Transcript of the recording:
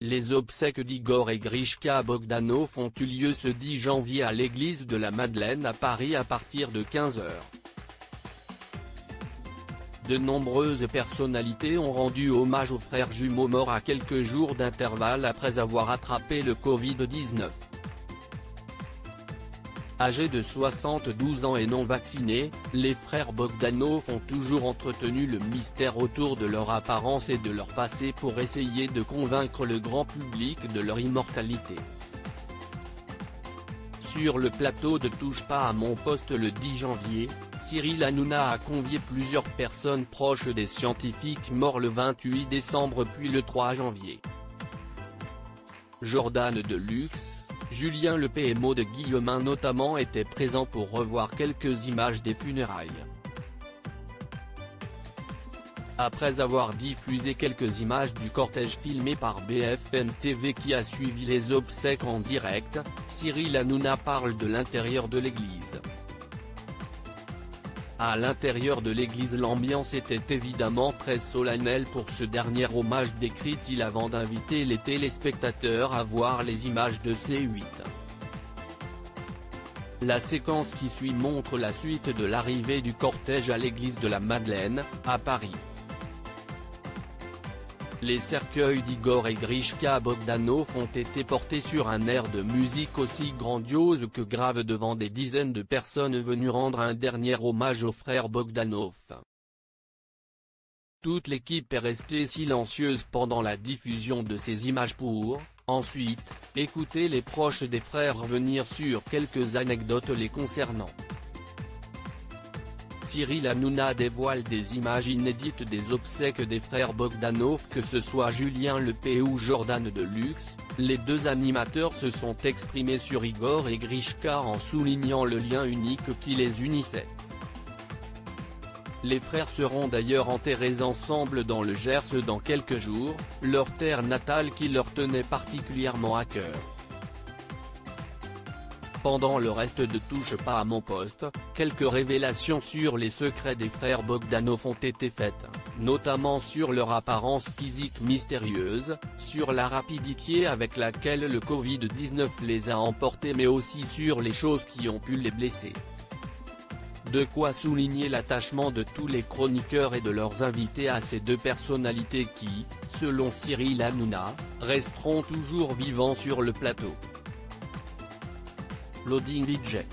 Les obsèques d'Igor et Grishka Bogdanov ont eu lieu ce 10 janvier à l'église de la Madeleine à Paris à partir de 15 h. De nombreuses personnalités ont rendu hommage aux frères jumeaux morts à quelques jours d'intervalle après avoir attrapé le Covid-19. Âgés de 72 ans et non vaccinés, les frères Bogdanov ont toujours entretenu le mystère autour de leur apparence et de leur passé pour essayer de convaincre le grand public de leur immortalité. Sur le plateau de Touche pas à mon poste le 10 janvier, Cyril Hanouna a convié plusieurs personnes proches des scientifiques morts le 28 décembre puis le 3 janvier. Jordan Deluxe, Julien Lepé et Maud Guillemin notamment étaient présents pour revoir quelques images des funérailles. Après avoir diffusé quelques images du cortège filmé par BFM TV qui a suivi les obsèques en direct, Cyril Hanouna parle de l'intérieur de l'église. À l'intérieur de l'église l'ambiance était évidemment très solennelle pour ce dernier hommage, décrit-il avant d'inviter les téléspectateurs à voir les images de C8. La séquence qui suit montre la suite de l'arrivée du cortège à l'église de la Madeleine, à Paris. Les cercueils d'Igor et Grishka Bogdanov ont été portés sur un air de musique aussi grandiose que grave devant des dizaines de personnes venues rendre un dernier hommage aux frères Bogdanov. Toute l'équipe est restée silencieuse pendant la diffusion de ces images pour, ensuite, écouter les proches des frères revenir sur quelques anecdotes les concernant. Cyril Hanouna dévoile des images inédites des obsèques des frères Bogdanov, que ce soit Julien Lepé ou Jordan Deluxe, les deux animateurs se sont exprimés sur Igor et Grishka en soulignant le lien unique qui les unissait. Les frères seront d'ailleurs enterrés ensemble dans le Gers dans quelques jours, leur terre natale qui leur tenait particulièrement à cœur. Pendant le reste de Touche pas à mon poste, quelques révélations sur les secrets des frères Bogdanov ont été faites, notamment sur leur apparence physique mystérieuse, sur la rapidité avec laquelle le Covid-19 les a emportés mais aussi sur les choses qui ont pu les blesser. De quoi souligner l'attachement de tous les chroniqueurs et de leurs invités à ces deux personnalités qui, selon Cyril Hanouna, resteront toujours vivants sur le plateau. Loading DJ.